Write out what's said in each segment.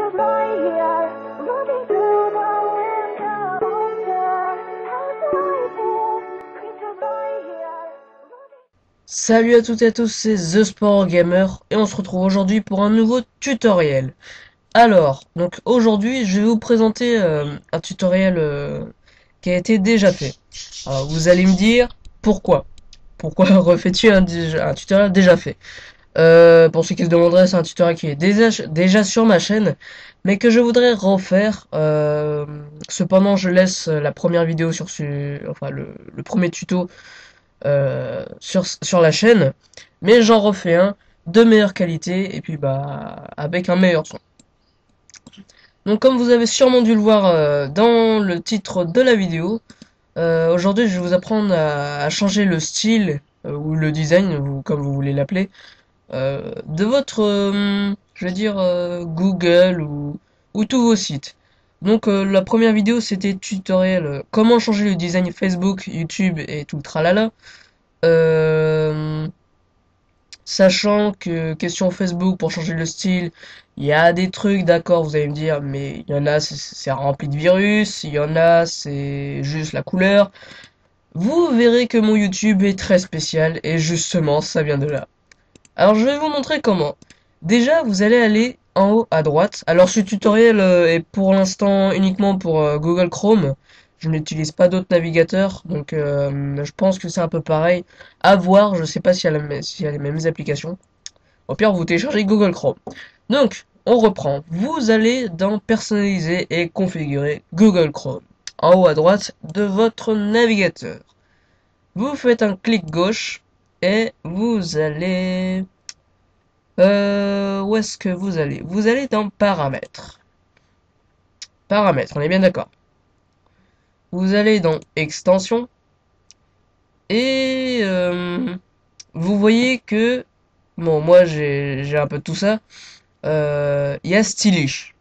creatures lie here, looking through the window. Wonder how's life here? Creatures lie here, looking... Salut à toutes et à tous, c'est The Sport Gamer et on se retrouve aujourd'hui pour un nouveau tutoriel. Alors, donc aujourd'hui je vais vous présenter un tutoriel qui a été déjà fait. Alors vous allez me dire pourquoi? Pourquoi refais-tu un tutoriel déjà fait? Pour ceux qui se demanderaient, c'est un tutoriel qui est déjà sur ma chaîne, mais que je voudrais refaire. Cependant, je laisse la première vidéo enfin le premier tuto sur la chaîne, mais j'en refais un de meilleure qualité et puis bah avec un meilleur son. Donc comme vous avez sûrement dû le voir dans le titre de la vidéo, aujourd'hui je vais vous apprendre à changer le style ou le design, comme vous voulez l'appeler, de votre, je vais dire, Google ou tous vos sites. Donc la première vidéo c'était tutoriel comment changer le design Facebook, YouTube et tout le tralala. Euh, Sachant que question Facebook pour changer le style, il y a des trucs, d'accord, vous allez me dire, mais il y en a c'est rempli de virus, il y en a c'est juste la couleur. Vous verrez que mon YouTube est très spécial et justement ça vient de là. Alors je vais vous montrer comment. Déjà vous allez aller en haut à droite. Alors ce tutoriel est pour l'instant uniquement pour Google Chrome. Je n'utilise pas d'autres navigateurs, donc je pense que c'est un peu pareil. À voir, je sais pas s'il y a les mêmes applications. Au pire, vous téléchargez Google Chrome. Donc, on reprend. Vous allez dans Personnaliser et configurer Google Chrome. En haut à droite de votre navigateur. Vous faites un clic gauche et vous allez... où est-ce que vous allez? Vous allez dans Paramètres. Paramètres, on est bien d'accord. Vous allez dans Extensions. Et vous voyez que... Bon, moi j'ai un peu de tout ça. Il y a Stylish.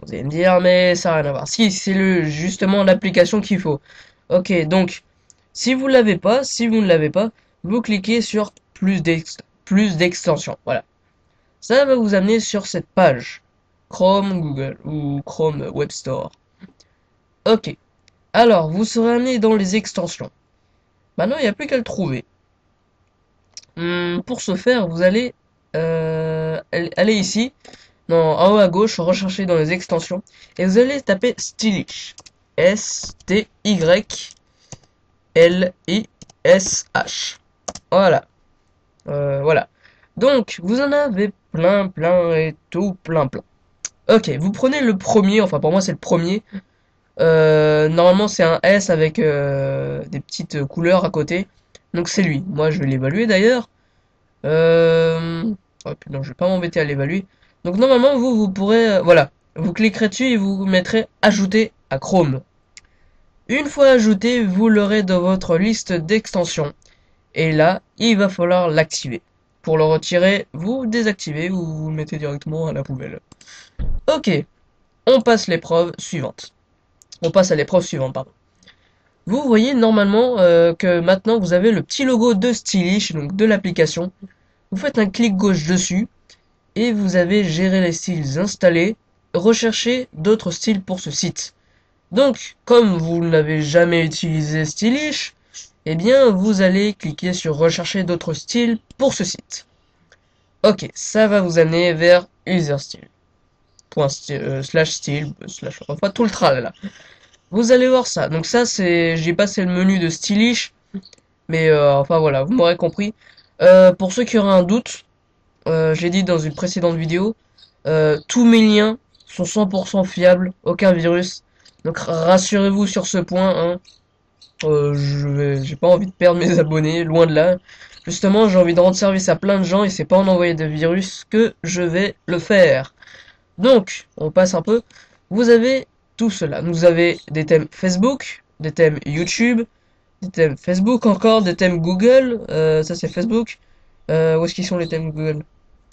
Vous allez me dire, mais ça n'a rien à voir. Si, c'est justement l'application qu'il faut. Ok, donc, si vous l'avez pas, si vous ne l'avez pas, vous cliquez sur plus d'extensions. Voilà. Ça va vous amener sur cette page. Chrome, Google ou Chrome Web Store. Ok. Alors, vous serez amené dans les extensions. Maintenant, il n'y a plus qu'à le trouver. Pour ce faire, vous allez aller ici, en haut à gauche, rechercher dans les extensions, et vous allez taper Stylish. Stylish. Voilà. Voilà. Donc, vous en avez plein, plein et tout, plein, plein. Ok, vous prenez le premier, enfin pour moi c'est le premier. Normalement c'est un S avec des petites couleurs à côté. Donc c'est lui. Moi je vais l'évaluer d'ailleurs. Euh... Oh, puis non, je vais pas m'embêter à l'évaluer. Donc normalement vous pourrez... voilà. Vous cliquerez dessus et vous mettrez ajouter à Chrome. Une fois ajouté, vous l'aurez dans votre liste d'extensions. Et là, il va falloir l'activer. Pour le retirer, vous désactivez ou vous le mettez directement à la poubelle. Ok, on passe l'épreuve suivante. On passe à l'épreuve suivante, pardon. Vous voyez normalement que maintenant vous avez le petit logo de Stylish, donc de l'application. Vous faites un clic gauche dessus et vous avez gérer les styles installés, rechercher d'autres styles pour ce site. Donc, comme vous n'avez jamais utilisé Stylish, eh bien vous allez cliquer sur rechercher d'autres styles pour ce site. Ok, ça va vous amener vers user style. Slash style, slash, enfin tout le tralala. Vous allez voir ça. Donc ça c'est, j'ai passé le menu de Stylish, mais enfin voilà, vous m'aurez compris. Pour ceux qui auraient un doute, j'ai dit dans une précédente vidéo, tous mes liens sont 100% fiables, aucun virus. Donc rassurez-vous sur ce point, hein. J'ai pas envie de perdre mes abonnés, loin de là. Justement, j'ai envie de rendre service à plein de gens et c'est pas en envoyer de virus que je vais le faire. Donc, on passe un peu. Vous avez tout cela. Vous avez des thèmes Facebook, des thèmes YouTube, des thèmes Facebook encore, des thèmes Google. Ça c'est Facebook. Où est-ce qu'ils sont les thèmes Google?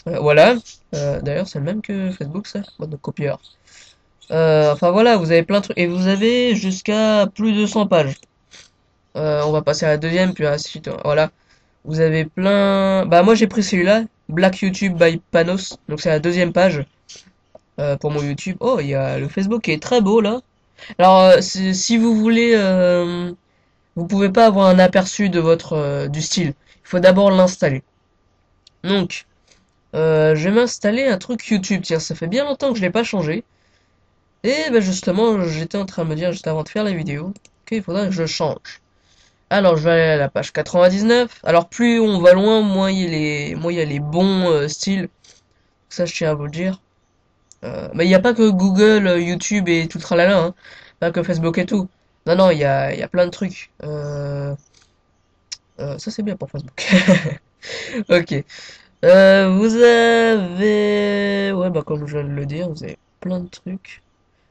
Voilà. D'ailleurs, c'est le même que Facebook, ça. Bon, de copieur. Enfin voilà, vous avez plein de trucs. Et vous avez jusqu'à plus de 100 pages. On va passer à la deuxième, puis à la suite. Voilà. Vous avez plein... Bah moi j'ai pris celui-là. Black YouTube by Panos. Donc c'est la deuxième page. pour mon YouTube. Oh, il y a le Facebook qui est très beau là. Alors, si vous voulez, vous pouvez pas avoir un aperçu de votre du style. Il faut d'abord l'installer. Donc, je vais m'installer un truc YouTube. Tiens, ça fait bien longtemps que je l'ai pas changé. Et ben justement, j'étais en train de me dire juste avant de faire la vidéo qu'il faudrait que je change. Alors, je vais aller à la page 99. Alors, plus on va loin, moins il y a les bons styles. Ça, je tiens à vous le dire. Mais il n'y a pas que Google, YouTube et tout le tralala, hein. Pas que Facebook et tout. Non, non, il y a plein de trucs. Ça, c'est bien pour Facebook. Ok. Vous avez... Ouais, bah comme je viens de le dire, vous avez plein de trucs.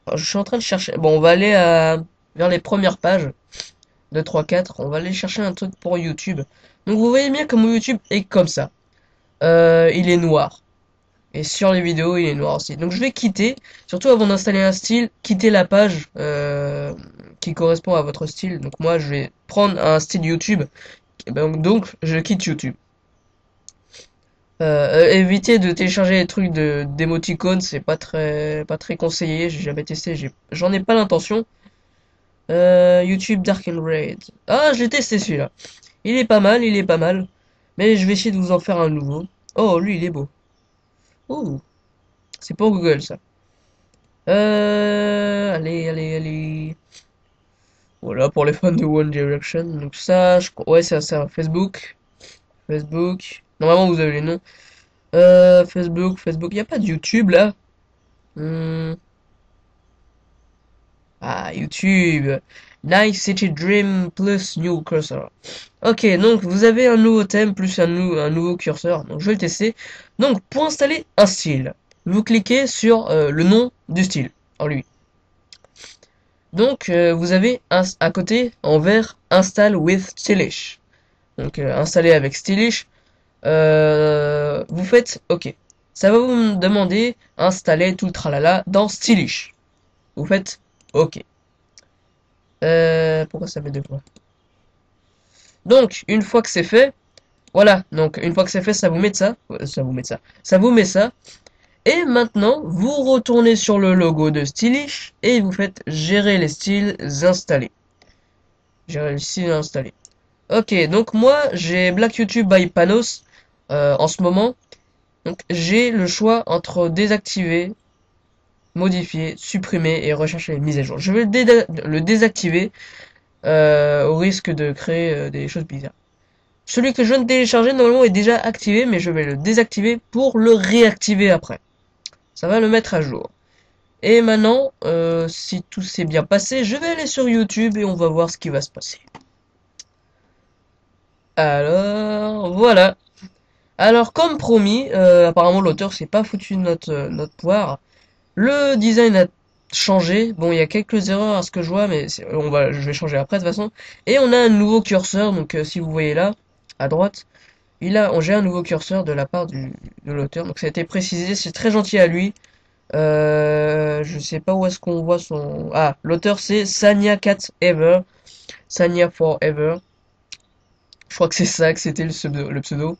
Alors, je suis en train de chercher... Bon, on va aller vers les premières pages. 2, 3, 4. On va aller chercher un truc pour YouTube. Donc, vous voyez bien que mon YouTube est comme ça. Il est noir. Et sur les vidéos, il est noir aussi. Donc je vais quitter, surtout avant d'installer un style, quitter la page qui correspond à votre style. Donc moi, je vais prendre un style YouTube. Et donc je quitte YouTube. Évitez de télécharger les trucs d'émoticônes, c'est pas très conseillé. J'ai jamais testé, j'en ai pas l'intention. YouTube Dark and Raid. Ah, j'ai testé celui-là. Il est pas mal, il est pas mal. Mais je vais essayer de vous en faire un nouveau. Oh, lui, il est beau. Ouh, c'est pour Google ça. Allez, allez, allez. Voilà pour les fans de One Direction. Donc ça, ouais, c'est un Facebook. Facebook. Normalement, vous avez les noms. Facebook. Il n'y a pas de YouTube là. Hmm. Ah, YouTube. Nice City Dream plus New Cursor. Ok, donc vous avez un nouveau thème plus un nouveau curseur. Donc je vais le tester. Donc pour installer un style, vous cliquez sur le nom du style en lui. Donc vous avez à côté en vert Install with Stylish. Donc installer avec Stylish. Vous faites OK. Ça va vous demander installer tout le tralala dans Stylish. Vous faites OK. Pourquoi ça met deux fois? Donc une fois que c'est fait, voilà. Donc une fois que c'est fait, ça vous met ça. Ça vous met ça. Ça vous met ça. Et maintenant, vous retournez sur le logo de Stylish et vous faites gérer les styles installés. Gérer les styles installés. Ok, donc moi j'ai Black YouTube by Panos en ce moment. Donc j'ai le choix entre désactiver, modifier, supprimer et rechercher les mises à jour. Je vais le désactiver au risque de créer des choses bizarres. Celui que je viens de télécharger normalement est déjà activé, mais je vais le désactiver pour le réactiver après. Ça va le mettre à jour. Et maintenant, si tout s'est bien passé, je vais aller sur YouTube et on va voir ce qui va se passer. Alors, voilà. Alors, comme promis, apparemment l'auteur s'est pas foutu de notre poire. Le design a changé. Bon, il y a quelques erreurs à ce que je vois, mais je vais changer après de toute façon. Et on a un nouveau curseur, donc si vous voyez là, à droite, j'ai un nouveau curseur de la part de l'auteur. Donc ça a été précisé, c'est très gentil à lui. Je sais pas où est-ce qu'on voit son... Ah, l'auteur c'est Sanya Cat Ever. Sanya Forever. Je crois que c'est ça, que c'était le pseudo.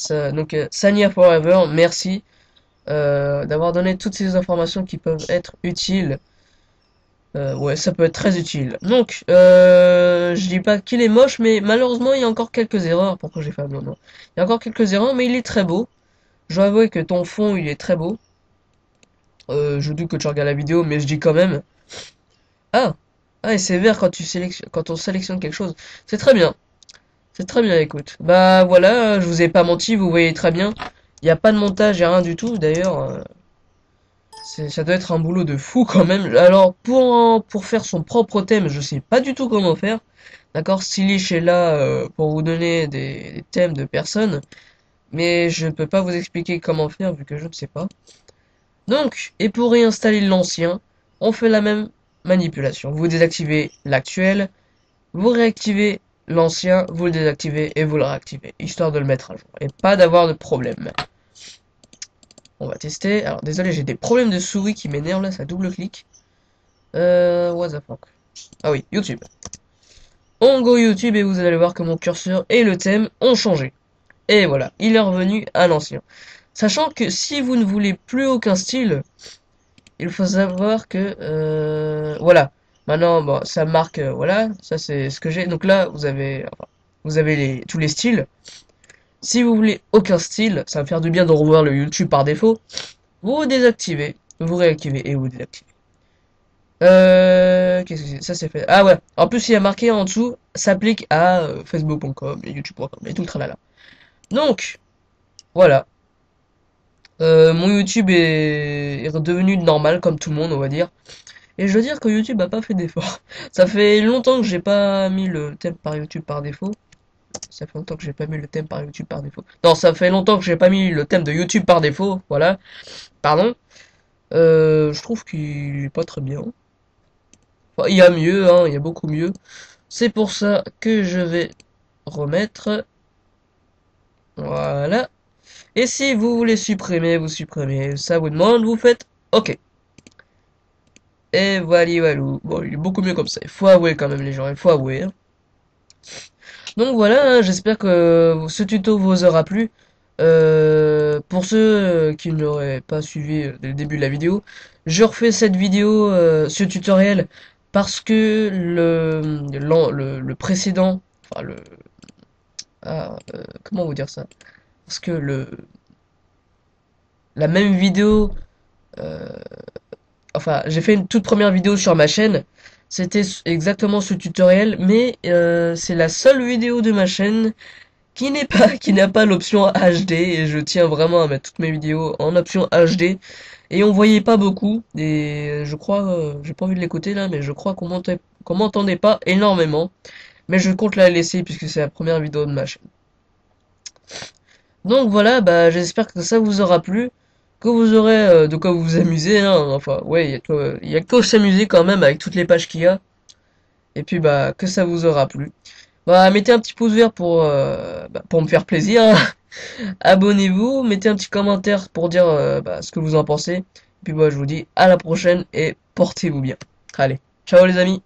Donc Sanya Forever, merci d'avoir donné toutes ces informations qui peuvent être utiles. Ouais, ça peut être très utile. Donc, je dis pas qu'il est moche, mais malheureusement, il y a encore quelques erreurs. Pourquoi j'ai fait un non? Il y a encore quelques erreurs, mais il est très beau. Je dois avouer que ton fond, il est très beau. Je doute que tu regardes la vidéo, mais je dis quand même. Ah! Ah, et c'est vert quand on sélectionne quelque chose. C'est très bien. C'est très bien, écoute. Bah voilà, je vous ai pas menti, vous voyez très bien. Il n'y a pas de montage, il a rien du tout. D'ailleurs, ça doit être un boulot de fou quand même. Alors, pour faire son propre thème, je sais pas du tout comment faire. D'accord, Stylish est là pour vous donner des thèmes de personnes. Mais je ne peux pas vous expliquer comment faire vu que je ne sais pas. Donc, et pour réinstaller l'ancien, on fait la même manipulation. Vous désactivez l'actuel, vous réactivez l'ancien, vous le désactivez et vous le réactivez, histoire de le mettre à jour et pas d'avoir de problème. On va tester. Alors désolé, j'ai des problèmes de souris qui m'énervent là, ça double-clique. What the fuck. Ah oui, YouTube. On go YouTube et vous allez voir que mon curseur et le thème ont changé. Et voilà, il est revenu à l'ancien. Sachant que si vous ne voulez plus aucun style, il faut savoir que voilà. Maintenant, bon, ça marque, voilà, ça c'est ce que j'ai. Donc là, enfin, vous avez tous les styles. Si vous voulez aucun style, ça va me faire du bien de revoir le YouTube par défaut. Vous désactivez, vous réactivez et vous désactivez. Qu'est-ce que c'est? Ça c'est fait. Ah ouais. En plus, il y a marqué en dessous, s'applique à facebook.com et youtube.com et tout le tralala. Donc, voilà. Mon YouTube est redevenu normal comme tout le monde, on va dire. Et je veux dire que YouTube a pas fait d'effort. Ça fait longtemps que j'ai pas mis le thème par YouTube par défaut. Ça fait longtemps que j'ai pas mis le thème par YouTube par défaut. Non, ça fait longtemps que j'ai pas mis le thème de YouTube par défaut. Voilà. Pardon. Je trouve qu'il est pas très bien. Enfin, il y a mieux, hein, il y a beaucoup mieux. C'est pour ça que je vais remettre. Voilà. Et si vous voulez supprimer, vous supprimez. Ça vous demande, vous faites OK. Et voilà, voilà. Bon, il est beaucoup mieux comme ça. Il faut avouer quand même les gens, il faut avouer, hein. Donc voilà, hein, j'espère que ce tuto vous aura plu. Pour ceux qui n'auraient pas suivi dès le début de la vidéo, je refais cette vidéo, ce tutoriel, parce que le précédent, enfin comment vous dire ça? Parce que la même vidéo, euh, enfin, j'ai fait une toute première vidéo sur ma chaîne. C'était exactement ce tutoriel, mais c'est la seule vidéo de ma chaîne qui n'a pas l'option HD, et je tiens vraiment à mettre toutes mes vidéos en option HD. Et on voyait pas beaucoup, et je crois, j'ai pas envie de l'écouter là, mais je crois qu'on m'entendait pas énormément. Mais je compte la laisser puisque c'est la première vidéo de ma chaîne. Donc voilà, bah j'espère que ça vous aura plu, que vous aurez de quoi vous amuser, hein. Enfin, ouais, il y a de quoi s'amuser quand même avec toutes les pages qu'il y a. Et puis bah que ça vous aura plu. Bah mettez un petit pouce vert pour me faire plaisir, hein. Abonnez-vous, mettez un petit commentaire pour dire ce que vous en pensez. Et puis bah je vous dis à la prochaine et portez-vous bien. Allez, ciao les amis.